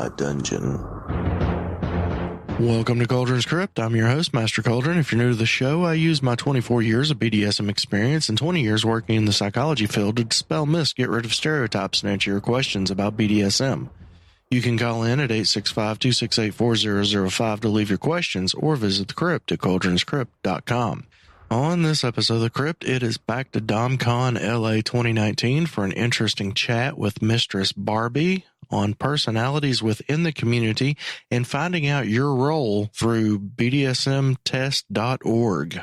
my dungeon. Welcome to Kuldrin's Crypt. I'm your host, Master Kuldrin. If you're new to the show, I use my 24 years of BDSM experience and 20 years working in the psychology field to dispel myths, get rid of stereotypes, and answer your questions about BDSM. You can call in at 865-268-4005 to leave your questions or visit the crypt at kuldrinscrypt.com. On this episode of The Crypt, it is back to DomCon LA 2019 for an interesting chat with Mistress Barbie on personalities within the community and finding out your role through BDSMtest.org.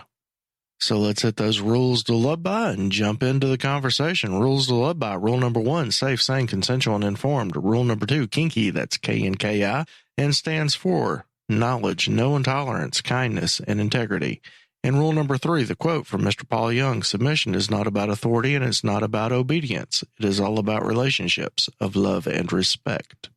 So let's hit those rules to love by and jump into the conversation. Rules to love by. Rule number 1, safe, sane, consensual, and informed. Rule number 2, Kinky, that's KNKI, and stands for knowledge, no intolerance, kindness, and integrity. And rule number 3, the quote from Mr. Paul Young, submission is not about authority and it's not about obedience. It is all about relationships of love and respect.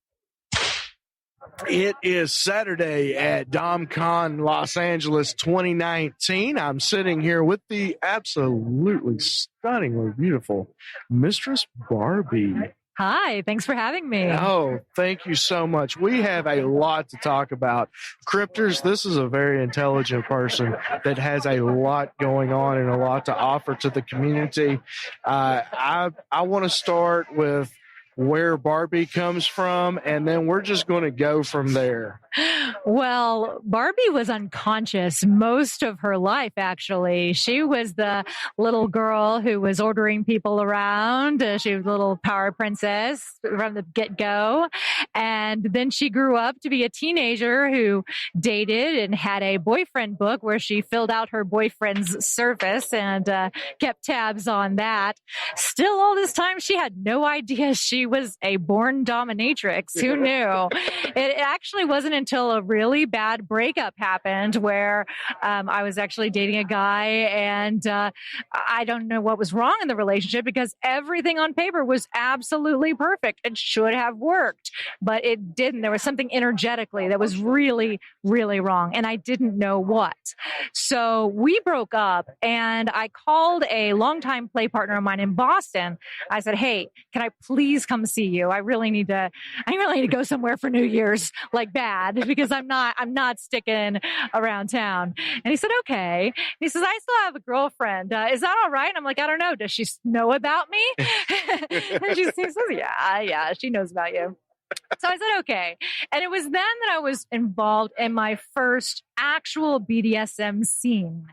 It is Saturday at DomCon Los Angeles 2019. I'm sitting here with the absolutely stunningly beautiful Mistress Barbie. Hi, thanks for having me. Oh, thank you so much. We have a lot to talk about. Crypters, this is a very intelligent person that has a lot going on and a lot to offer to the community. I want to start with where Barbie comes from, and then we're just going to go from there. Well, Barbie was unconscious most of her life, actually. She was the little girl who was ordering people around. She was a little power princess from the get-go. And then she grew up to be a teenager who dated and had a boyfriend book where she filled out her boyfriend's surface and kept tabs on that. Still, all this time, she had no idea she was a born dominatrix. Who knew? It actually wasn't until a really bad breakup happened where I was actually dating a guy and I don't know what was wrong in the relationship because everything on paper was absolutely perfect. It should have worked, but it didn't. There was something energetically that was really, really wrong, and I didn't know what. So we broke up, and I called a longtime play partner of mine in Boston. I said, "Hey, can I please come see you? I really need to go somewhere for New Year's, like bad, because I'm not sticking around town." And he said, "Okay." And he says, "I still have a girlfriend. Is that all right?" And I'm like, "I don't know. Does she know about me?" And she says, yeah, she knows about you. So I said, okay. And it was then that I was involved in my first actual BDSM scene.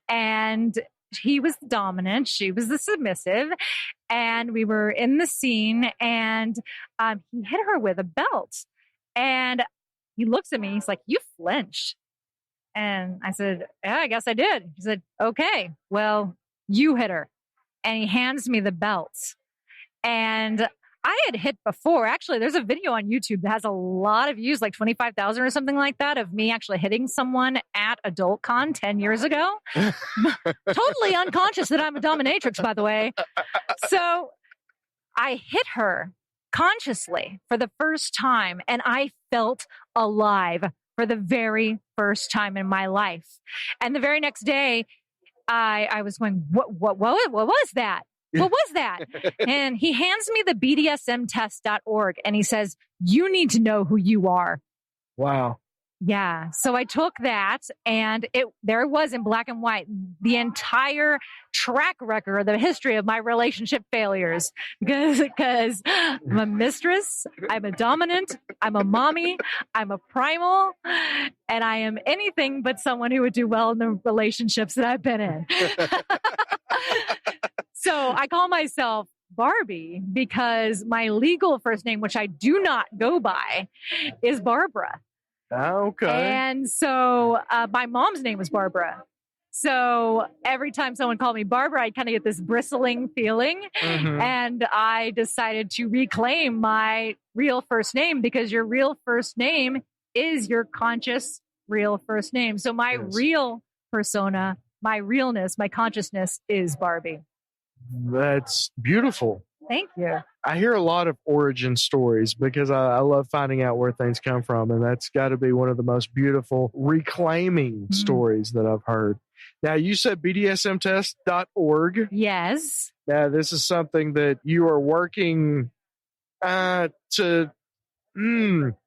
And he was the dominant, she was the submissive. And we were in the scene, and he hit her with a belt. And he looks at me, he's like, "You flinched." And I said, "Yeah, I guess I did." He said, "Okay, well, you hit her." And he hands me the belts. And I had hit before. Actually, there's a video on YouTube that has a lot of views, like 25,000 or something like that, of me actually hitting someone at AdultCon 10 years ago. Totally unconscious that I'm a dominatrix, by the way. So I hit her consciously for the first time, and I felt alive for the very first time in my life. And the very next day, I was going, what was that? What was that? And he hands me the BDSMtest.org, and he says, "You need to know who you are." Wow. Yeah. So I took that, and there it was in black and white, the entire track record, the history of my relationship failures, because I'm a mistress, I'm a dominant, I'm a mommy, I'm a primal, and I am anything but someone who would do well in the relationships that I've been in. So I call myself Barbie because my legal first name, which I do not go by, is Barbara. Okay. And so my mom's name was Barbara. So every time someone called me Barbara, I kind of get this bristling feeling. Mm-hmm. And I decided to reclaim my real first name, because your real first name is your conscious real first name. So my real persona, my realness, my consciousness is Barbie. That's beautiful. Thank you. I hear a lot of origin stories because I love finding out where things come from. And that's got to be one of the most beautiful reclaiming stories that I've heard. Now, you said BDSMtest.org. Yes. Now, this is something that you are working to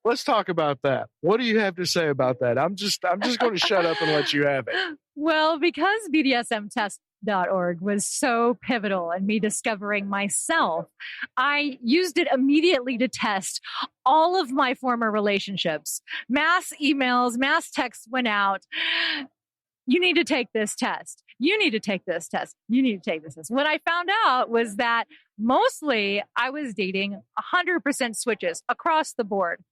Let's talk about that. What do you have to say about that? I'm just going to shut up and let you have it. Well, because BDSMtest.org was so pivotal in me discovering myself, I used it immediately to test all of my former relationships. Mass emails, mass texts went out. You need to take this test. You need to take this test. You need to take this test. What I found out was that mostly I was dating 100% switches across the board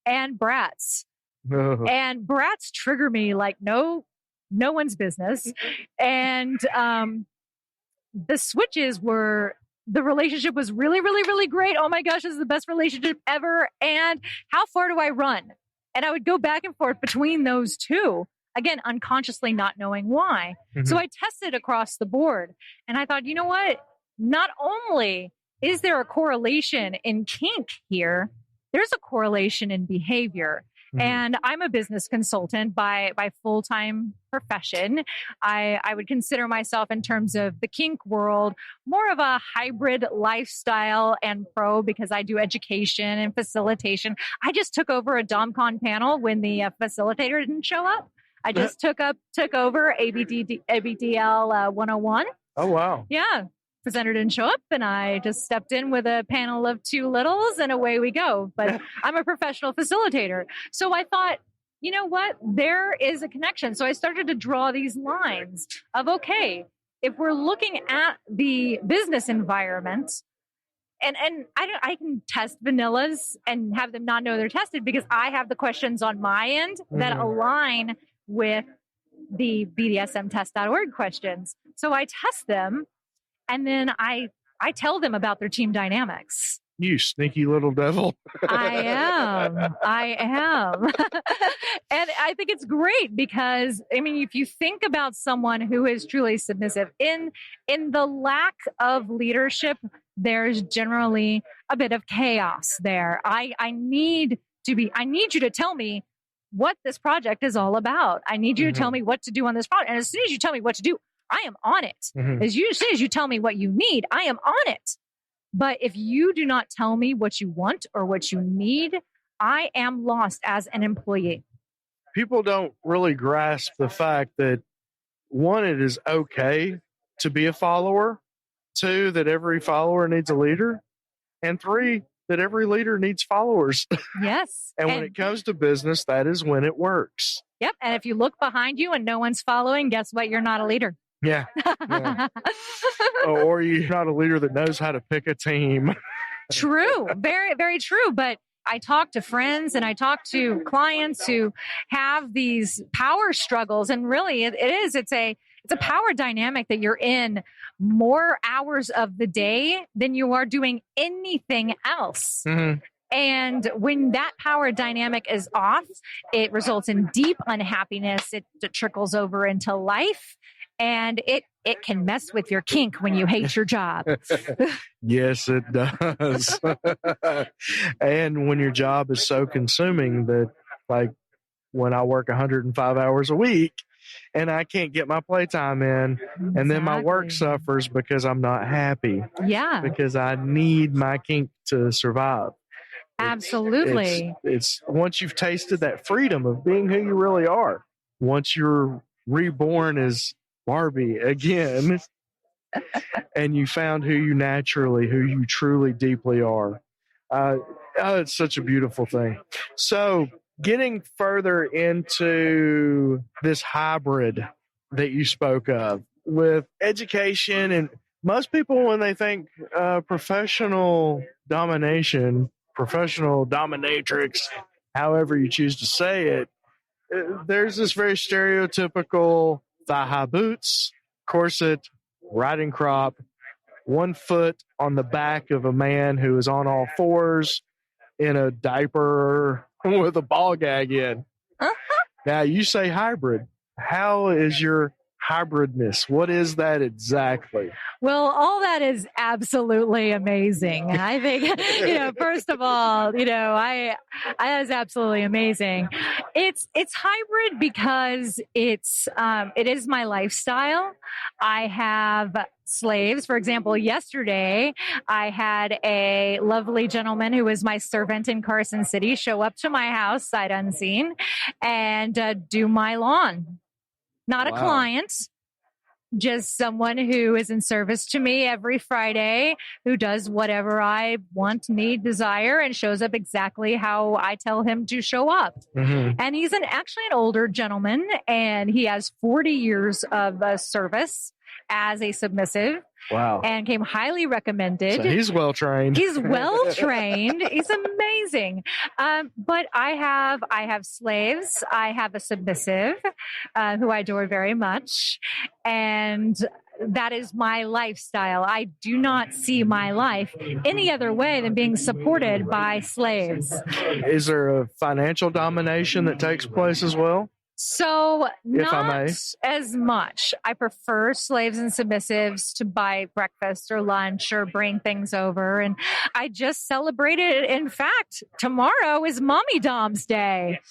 and brats. And brats trigger me like no one's business. And the switches were, the relationship was really, really, really great. Oh my gosh, this is the best relationship ever. And how far do I run? And I would go back and forth between those two. Again, unconsciously not knowing why. So I tested across the board and I thought, you know what? Not only is there a correlation in kink here, there's a correlation in behavior. And I'm a business consultant by full-time profession. I would consider myself in terms of the kink world, more of a hybrid lifestyle and pro because I do education and facilitation. I just took over a DomCon panel when the facilitator didn't show up. I just took over ABDL 101. Oh, wow. Yeah. Presenter didn't show up and I just stepped in with a panel of two littles and away we go. But I'm a professional facilitator. So I thought, you know what? There is a connection. So I started to draw these lines of, okay, if we're looking at the business environment, and I can test vanillas and have them not know they're tested because I have the questions on my end that align with the BDSMtest.org questions. So I test them and then I tell them about their team dynamics. You sneaky little devil. I am. And I think it's great because, I mean, if you think about someone who is truly submissive, in the lack of leadership, there's generally a bit of chaos there. I need you to tell me what this project is all about. I need you to tell me what to do on this project. And as soon as you tell me what to do, I am on it. As soon as you tell me what you need, I am on it. But if you do not tell me what you want or what you need, I am lost as an employee. People don't really grasp the fact that, one, it is okay to be a follower. Two, that every follower needs a leader. And three, that every leader needs followers. Yes. And when it comes to business, that is when it works. Yep. And if you look behind you and no one's following, guess what? You're not a leader. Yeah. Or you're not a leader that knows how to pick a team. True. Very, very true. But I talk to friends and I talk to clients who have these power struggles. And really it's a power dynamic that you're in more hours of the day than you are doing anything else. And when that power dynamic is off, it results in deep unhappiness. It trickles over into life. And it can mess with your kink when you hate your job. Yes, it does. And when your job is so consuming that, like, when I work 105 hours a week and I can't get my playtime in, and then my work suffers because I'm not happy. Yeah. Because I need my kink to survive. Absolutely. It's once you've tasted that freedom of being who you really are, once you're reborn as Barbie again, and you found who you truly deeply are. It's such a beautiful thing. So getting further into this hybrid that you spoke of with education, and most people, when they think professional domination, professional dominatrix, however you choose to say it, there's this very stereotypical thigh-high boots, corset, riding crop, 1 foot on the back of a man who is on all fours in a diaper with a ball gag in. Now, you say hybrid. How is your hybridness. What is that exactly? Well, all that is absolutely amazing. I think, first of all, I that is absolutely amazing. It's hybrid because it is my lifestyle. I have slaves. For example, yesterday I had a lovely gentleman who was my servant in Carson City show up to my house sight unseen and do my lawn. Not a client, just someone who is in service to me every Friday, who does whatever I want, need, desire, and shows up exactly how I tell him to show up. Mm-hmm. And he's actually an older gentleman, and he has 40 years of service as a submissive. Wow. And came highly recommended. So he's well trained. He's well trained. He's amazing. But I have slaves. I have a submissive who I adore very much. And that is my lifestyle. I do not see my life any other way than being supported by slaves. Is there a financial domination that takes place as well? So not as much. I prefer slaves and submissives to buy breakfast or lunch or bring things over. And I just celebrated, in fact, tomorrow is Mommy Dom's Day.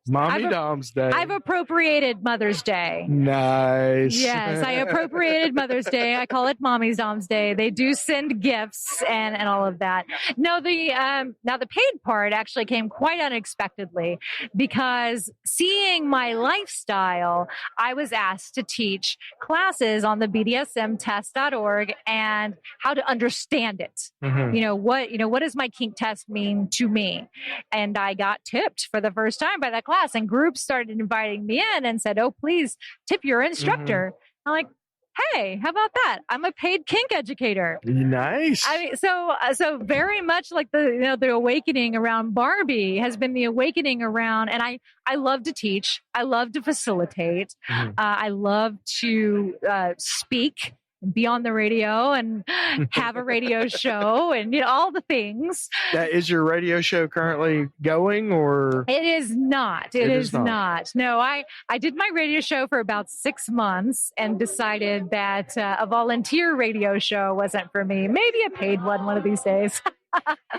Dom's Day. I've appropriated Mother's Day. Nice. Yes, I appropriated Mother's Day. I call it Mommy's Dom's Day. They do send gifts and all of that. No, now the paid part actually came quite unexpectedly because seeing my lifestyle, I was asked to teach classes on the BDSM Tests-S02E28 and how to understand it. Mm-hmm. What does my kink test mean to me? And I got tipped for the first time by that class. And groups started inviting me in and said, "Oh, please tip your instructor." Mm-hmm. I'm like, "Hey, how about that? I'm a paid kink educator." Nice. I mean, so very much like the awakening around Barbie has been the awakening around, and I love to teach. I love to facilitate. Mm-hmm. I love to speak. Be on the radio and have a radio show and all the things. Is your radio show currently going or? It is not. It is not. No, I did my radio show for about 6 months and decided that a volunteer radio show wasn't for me. Maybe a paid one of these days.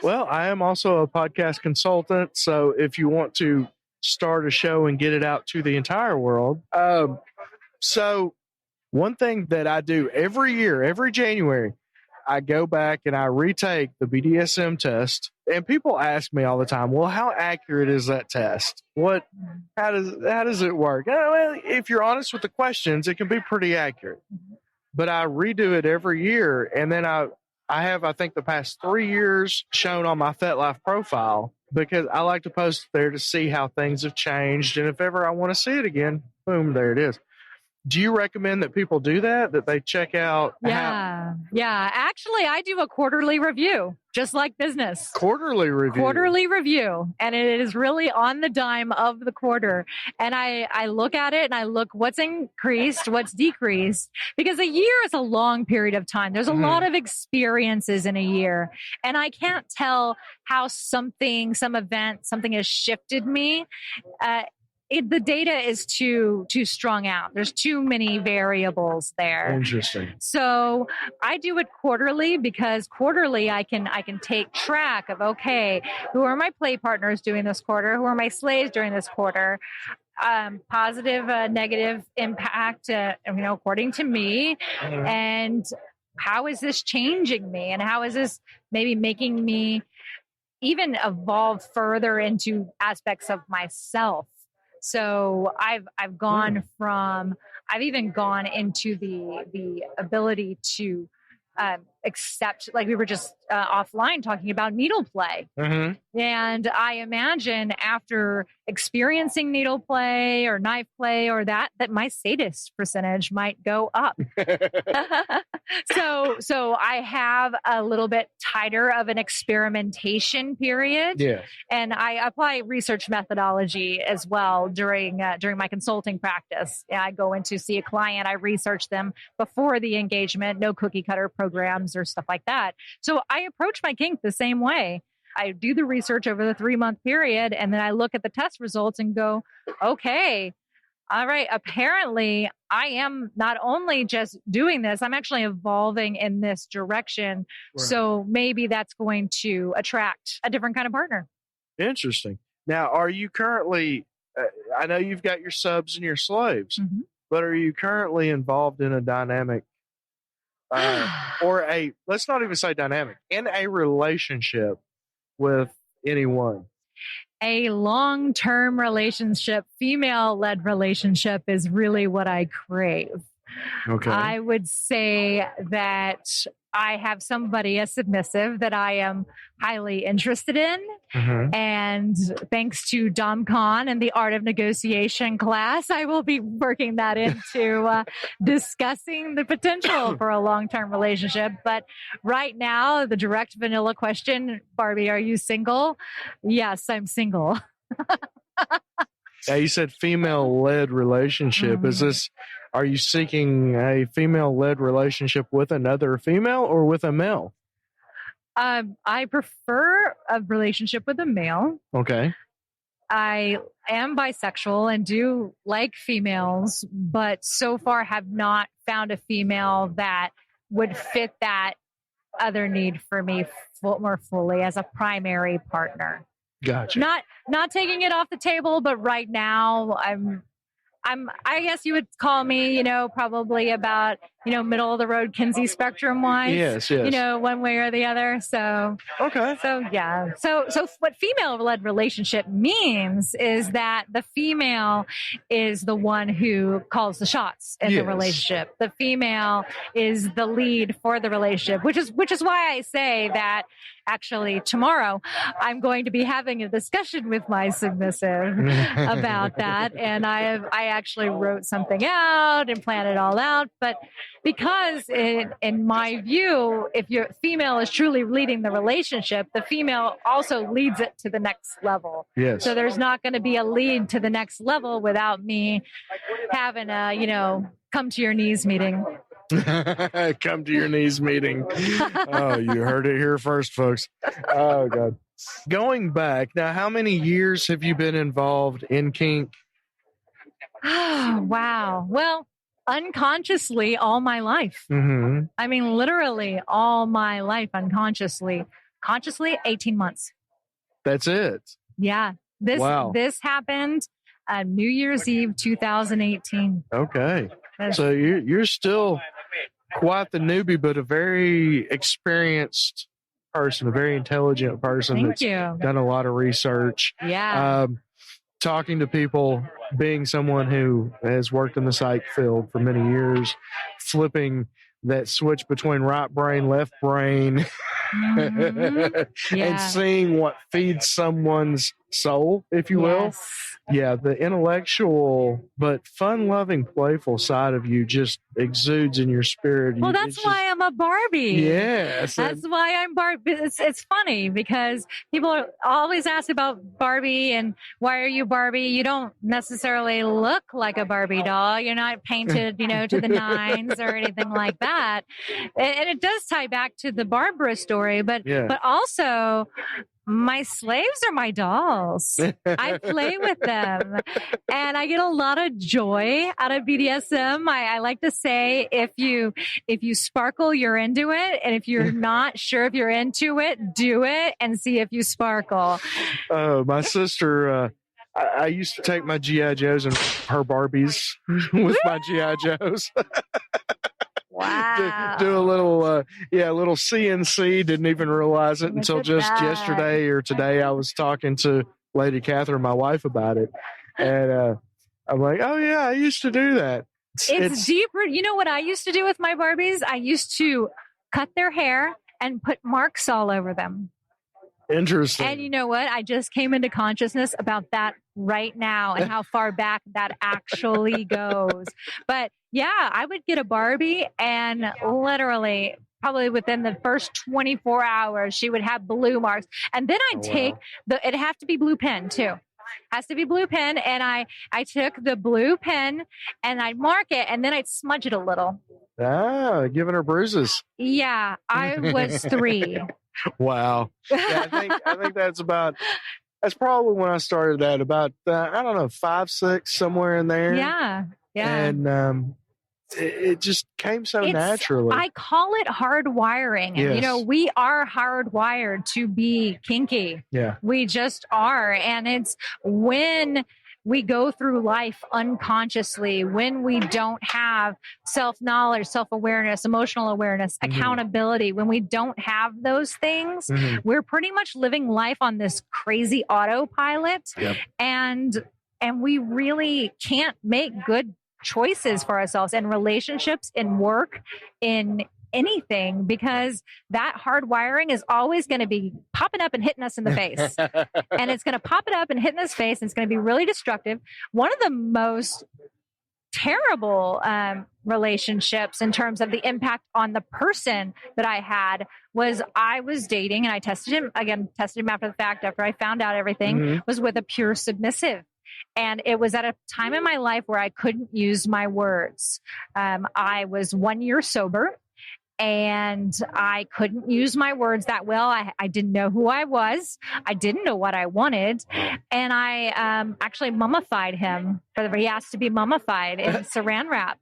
Well, I am also a podcast consultant. So if you want to start a show and get it out to the entire world. One thing that I do every year, every January, I go back and I retake the BDSM test. And people ask me all the time, well, how accurate is that test? How does it work? Well, if you're honest with the questions, it can be pretty accurate. But I redo it every year. And then I have, I think, the past 3 years shown on my FetLife profile because I like to post there to see how things have changed. And if ever I want to see it again, boom, there it is. Do you recommend that people do that they check out? Yeah. Actually, I do a quarterly review, just like business. Quarterly review. And it is really on the dime of the quarter. And I look at it and I look what's increased, what's decreased, because a year is a long period of time. There's a lot of experiences in a year. And I can't tell how some event, something has shifted me. The data is too strung out. There's too many variables there. Interesting. So I do it quarterly because quarterly I can take track of, okay, who are my play partners doing this quarter? Who are my slaves during this quarter? Positive, negative impact, according to me. Mm-hmm. And how is this changing me? And how is this maybe making me even evolve further into aspects of myself? So I've even gone into the ability to accept, like we were just offline talking about needle play. Mm-hmm. And I imagine after experiencing needle play or knife play or that my sadist percentage might go up. So I have a little bit tighter of an experimentation period. Yeah. And I apply research methodology as well during my consulting practice. I go in to see a client, I research them before the engagement, no cookie cutter programs or stuff like that. So I approach my kink the same way. I do the research over the 3-month period, and then I look at the test results and go, okay, All right. Apparently, I am not only just doing this, I'm actually evolving in this direction. Right. So maybe that's going to attract a different kind of partner. Interesting. Now, are you currently, I know you've got your subs and your slaves, but are you currently involved in a dynamic let's not even say dynamic, in a relationship with anyone? A long-term relationship, female-led relationship is really what I crave. Okay. I would say that I have somebody, a submissive, that I am highly interested in. And thanks to DomCon and the Art of Negotiation class, I will be working that into discussing the potential for a long-term relationship. But right now, the direct vanilla question, Barbie, are you single? Yes, I'm single. Yeah, you said female-led relationship. Are you seeking a female-led relationship with another female or with a male? I prefer a relationship with a male. Okay. I am bisexual and do like females, but so far have not found a female that would fit that other need for me more fully as a primary partner. Gotcha. Not taking it off the table, but right now I guess you would call me, probably about, middle of the road Kinsey spectrum wise. Yes. One way or the other. So, okay. So yeah. So what female led relationship means is that the female is the one who calls the shots in the relationship. The female is the lead for the relationship, which is why I say that actually tomorrow I'm going to be having a discussion with my submissive about that. And I actually wrote something out and planned it all out. But because in my view, if your female is truly leading the relationship, the female also leads it to the next level. Yes. So there's not going to be a lead to the next level without me having a, come to your knees meeting. Come to your knees meeting. Oh, you heard it here first, folks. Oh, God. Going back, now, how many years have you been involved in kink? Oh, wow. Well, unconsciously all my life. I mean, literally all my life unconsciously. Consciously, 18 months. That's it? Yeah. This happened New Year's Eve, 2018. Okay. So you're still quite the newbie, but a very experienced person, a very intelligent person. Thank you. Done a lot of research. Yeah. Talking to people, being someone who has worked in the psych field for many years, flipping that switch between right brain, left brain, and seeing what feeds someone's soul, if you will. Yeah, the intellectual but fun-loving, playful side of you just exudes in your spirit. Well, that's why I'm a Barbie. Yes. That's why I'm Barbie. It's funny because people are always ask about Barbie and why are you Barbie? You don't necessarily look like a Barbie doll. You're not painted, to the nines or anything like that. And it does tie back to the Barbara story, but also my slaves are my dolls. I play with them and I get a lot of joy out of BDSM. I like to say, if you sparkle, you're into it. And if you're not sure if you're into it, do it and see if you sparkle. My sister, I used to take my G.I. Joes and her Barbies with my G.I. Joes. Wow. Do a little CNC. Didn't even realize it until just yesterday or today. I was talking to Lady Catherine, my wife, about it. And I'm like, oh, yeah, I used to do that. It's deeper. You know what I used to do with my Barbies? I used to cut their hair and put marks all over them. Interesting. And you know what? I just came into consciousness about that right now and how far back that actually goes. But yeah, I would get a Barbie and literally probably within the first 24 hours, she would have blue marks. And then I'd take it'd have to be blue pen too. Has to be blue pen. And I took the blue pen and I'd mark it and then I'd smudge it a little. Ah, giving her bruises. Yeah, I was 3. Wow. Yeah, I think that's about That's probably when I started that, about, I don't know, 5, 6, somewhere in there. Yeah. And it just came so naturally. I call it hardwiring. Yes. You know, we are hardwired to be kinky. Yeah. We just are. And it's when we go through life unconsciously, when we don't have self-knowledge, self-awareness, emotional awareness, accountability, when we don't have those things, we're pretty much living life on this crazy autopilot. Yep. And we really can't make good choices for ourselves in relationships, in work, in anything, because that hardwiring is always going to be popping up and hitting us in the face. And it's going to pop it up and hit in this face, and it's going to be really destructive. One of the most terrible relationships in terms of the impact on the person that I had was I was dating, and I tested him after the fact, after I found out everything, was with a pure submissive. And it was at a time in my life where I couldn't use my words. I was 1 year sober, and I couldn't use my words that well. I didn't know who I was. I didn't know what I wanted. And I actually mummified him. He asked to be mummified in saran wrap.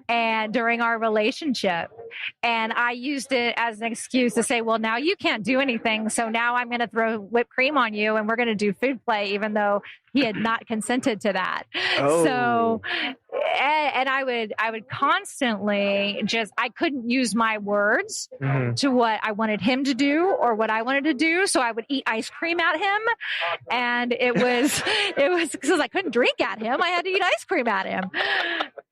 And during our relationship, and I used it as an excuse to say, well, now you can't do anything. So now I'm going to throw whipped cream on you, and we're going to do food play, even though he had not consented to that. Oh. So, and I would constantly I couldn't use my words to what I wanted him to do or what I wanted to do. So I would eat ice cream at him. And it was because I couldn't drink at him. I had to eat ice cream at him.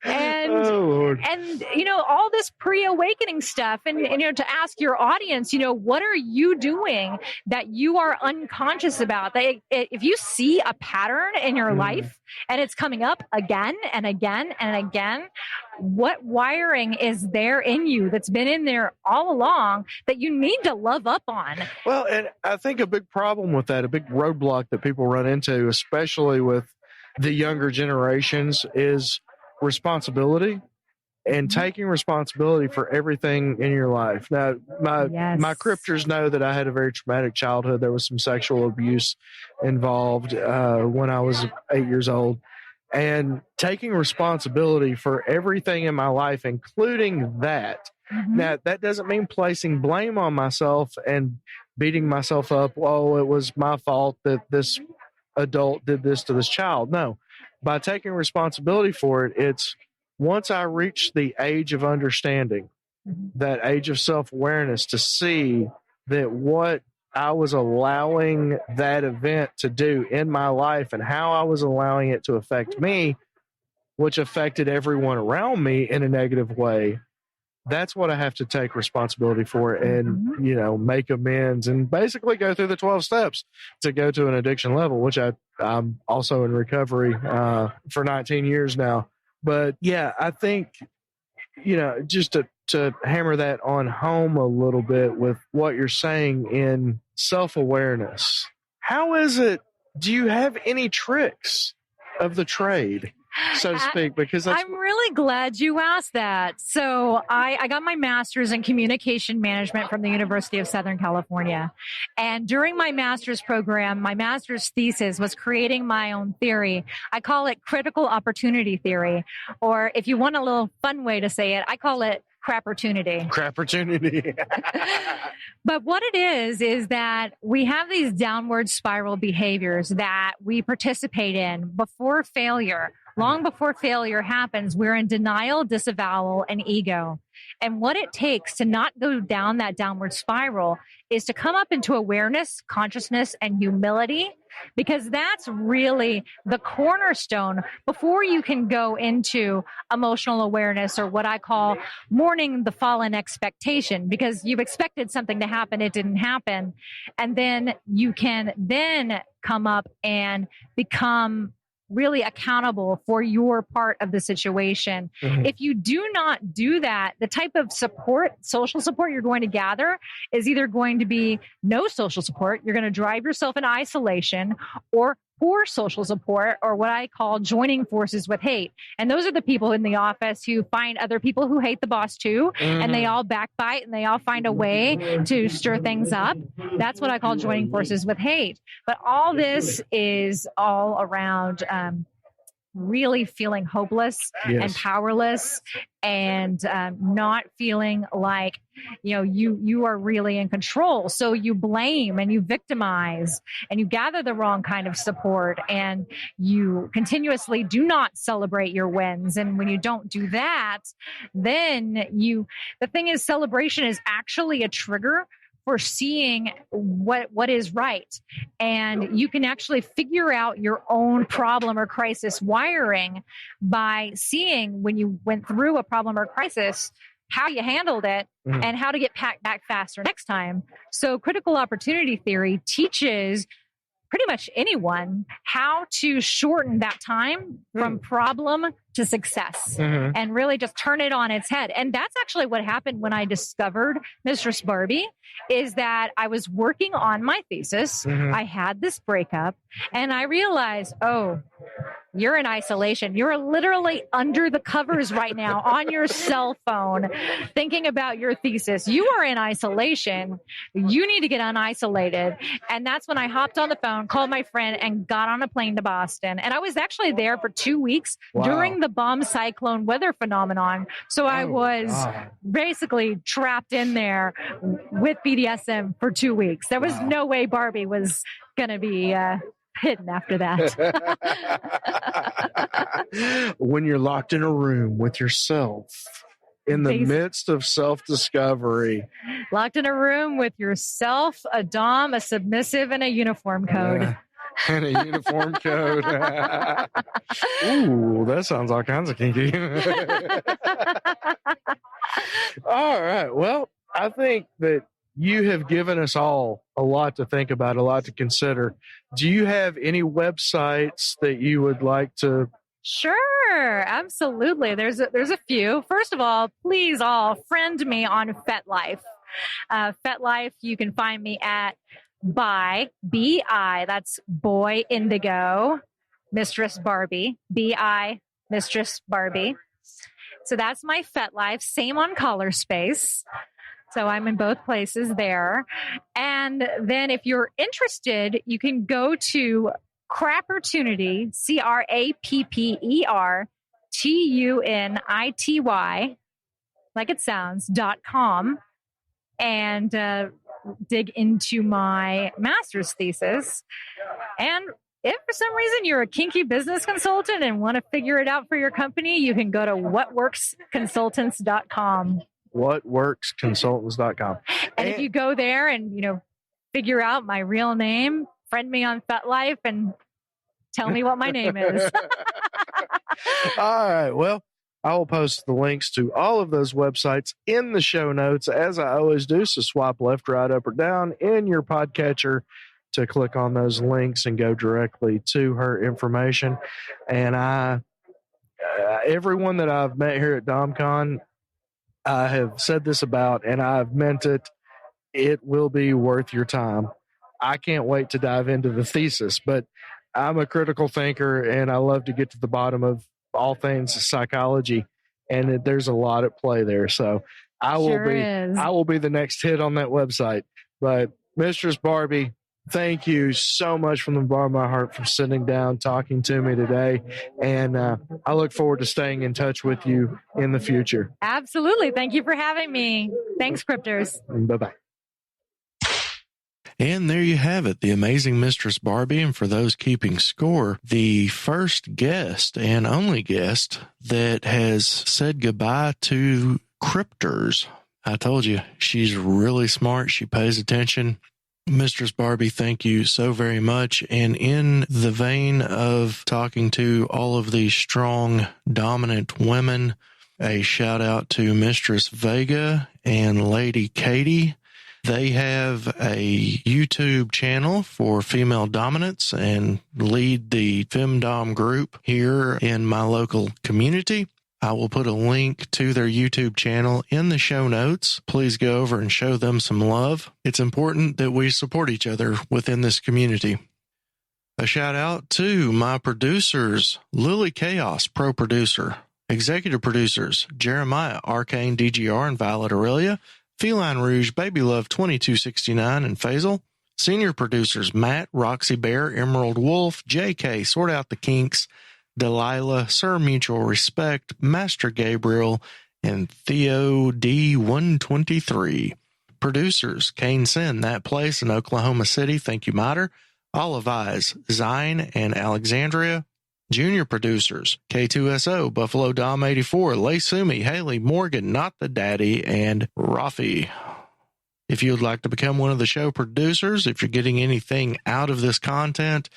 And, and, you know, all this pre-awakening stuff, and, you know, to ask your audience, you know, what are you doing that you are unconscious about? That if you see a pattern in your life and it's coming up again and again and again, what wiring is there in you that's been in there all along that you need to love up on? Well, and I think a big problem with that, a big roadblock that people run into, especially with the younger generations, is responsibility and taking responsibility for everything in your life. Now, my crypters know that I had a very traumatic childhood. There was some sexual abuse involved when I was 8 years old. And taking responsibility for everything in my life, including that. Now, that doesn't mean placing blame on myself and beating myself up. Oh, it was my fault that this adult did this to this child. No. By taking responsibility for it, it's once I reach the age of understanding, that age of self-awareness, to see that what I was allowing that event to do in my life and how I was allowing it to affect me, which affected everyone around me in a negative way, that's what I have to take responsibility for and, you know, make amends and basically go through the 12 steps to go to an addiction level, which I'm also in recovery for 19 years now. But yeah, I think, you know, just to hammer that on home a little bit with what you're saying in self-awareness, how is it, do you have any tricks of the trade, so to speak? Because I'm really glad you asked that. So I got my master's in communication management from the University of Southern California. And during my master's program, my master's thesis was creating my own theory. I call it critical opportunity theory, or if you want a little fun way to say it, I call it crappertunity. Crappertunity. But what it is that we have these downward spiral behaviors that we participate in before failure. Long before failure happens, we're in denial, disavowal, and ego. And what it takes to not go down that downward spiral is to come up into awareness, consciousness, and humility, because that's really the cornerstone before you can go into emotional awareness, or what I call mourning the fallen expectation, because you've expected something to happen, it didn't happen. And then you can then come up and become really accountable for your part of the situation. If you do not do that, the type of support, social support you're going to gather is either going to be no social support. You're going to drive yourself in isolation or poor social support, or what I call joining forces with hate. And those are the people in the office who find other people who hate the boss too, and they all backbite and they all find a way to stir things up. That's what I call joining forces with hate. But all this is all around really feeling hopeless and powerless, and not feeling like, you are really in control. So you blame and you victimize and you gather the wrong kind of support, and you continuously do not celebrate your wins. And when you don't do that, then the thing is, celebration is actually a trigger for seeing what is right. And you can actually figure out your own problem or crisis wiring by seeing, when you went through a problem or crisis, how you handled it and how to get back faster next time. So critical opportunity theory teaches pretty much anyone how to shorten that time from problem to success and really just turn it on its head. And that's actually what happened when I discovered Mistress Barbie, is that I was working on my thesis. I had this breakup and I realized, oh, you're in isolation. You're literally under the covers right now on your cell phone thinking about your thesis. You are in isolation. You need to get unisolated. And that's when I hopped on the phone, called my friend, and got on a plane to Boston. And I was actually there for 2 weeks during the bomb cyclone weather phenomenon. So I was basically trapped in there with BDSM for 2 weeks. There was no way Barbie was going to be hidden after that. When you're locked in a room with yourself in the midst of self-discovery. Locked in a room with yourself, a dom, a submissive, and a uniform code. And a uniform code. Ooh, that sounds all kinds of kinky. All right. Well, I think that you have given us all a lot to think about, a lot to consider. Do you have any websites that you would like to? Sure, absolutely. There's a few. First of all, please all friend me on FetLife. FetLife, you can find me at B-I, that's Boy Indigo, Mistress Barbie, B-I, Mistress Barbie. So that's my FetLife. Same on Collar Space. So I'm in both places there. And then if you're interested, you can go to Crappertunity, CRAPPERTUNITY, like it sounds, .com, and dig into my master's thesis. And if for some reason you're a kinky business consultant and want to figure it out for your company, you can go to whatworksconsultants.com. whatworksconsultants.com. And if you go there and, figure out my real name, friend me on FetLife and tell me what my name is. All right. Well, I will post the links to all of those websites in the show notes, as I always do. So swipe left, right, up, or down in your podcatcher to click on those links and go directly to her information. And everyone that I've met here at DomCon, I have said this about, and I've meant it. It will be worth your time. I can't wait to dive into the thesis, but I'm a critical thinker and I love to get to the bottom of all things psychology, and there's a lot at play there. So I will be the next hit on that website. But Mistress Barbie, thank you so much from the bottom of my heart for sitting down, talking to me today. And I look forward to staying in touch with you in the future. Absolutely. Thank you for having me. Thanks, Crypters. Bye-bye. And there you have it, the amazing Mistress Barbie. And for those keeping score, the first guest and only guest that has said goodbye to Crypters. I told you, she's really smart. She pays attention. Mistress Barbie, thank you so very much. And in the vein of talking to all of these strong, dominant women, a shout out to Mistress Vega and Lady Katie. They have a YouTube channel for female dominance and lead the femdom group here in my local community. I will put a link to their YouTube channel in the show notes. Please go over and show them some love. It's important that we support each other within this community. A shout out to my producers, Lily Chaos, pro producer, executive producers, Jeremiah, Arcane DGR, and Violet Aurelia, Feline Rouge, Baby Love 2269, and Faisal. Senior producers, Matt, Roxy Bear, Emerald Wolf, JK, Sort Out the Kinks, Delilah, Sir Mutual Respect, Master Gabriel, and Theo D123. Producers, Kane Sin, That Place in Oklahoma City, Thank You Mater, Olive Eyes, Zine, and Alexandria. Junior producers, K2SO, Buffalo Dom 84, Laysumi, Haley, Morgan, Not the Daddy, and Rafi. If you would like to become one of the show producers, if you're getting anything out of this content,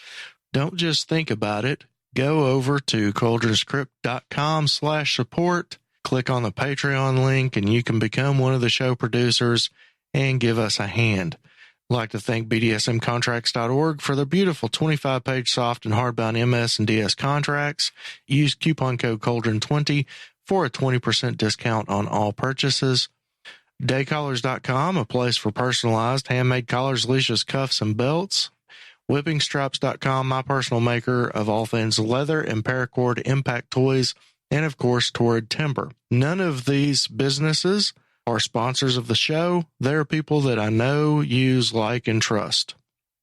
don't just think about it. Go over to kuldrinscrypt.com/support, click on the Patreon link, and you can become one of the show producers and give us a hand. I'd like to thank BDSMcontracts.org for their beautiful 25-page soft and hardbound MS and DS contracts. Use coupon code Kuldrin20 for a 20% discount on all purchases. Daycollars.com, a place for personalized handmade collars, leashes, cuffs, and belts. Whippingstraps.com, my personal maker of all things leather and paracord impact toys, and of course, Torrid Timber. None of these businesses are sponsors of the show. They're people that I know, use, like, and trust.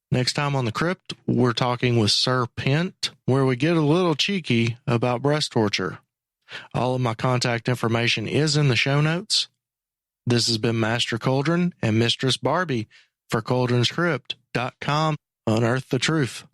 Next time on The Crypt, we're talking with Sir Pent, where we get a little cheeky about breast torture. All of my contact information is in the show notes. This has been Master Kuldrin and Mistress Barbie for KuldrinsCrypt.com. Unearth the truth.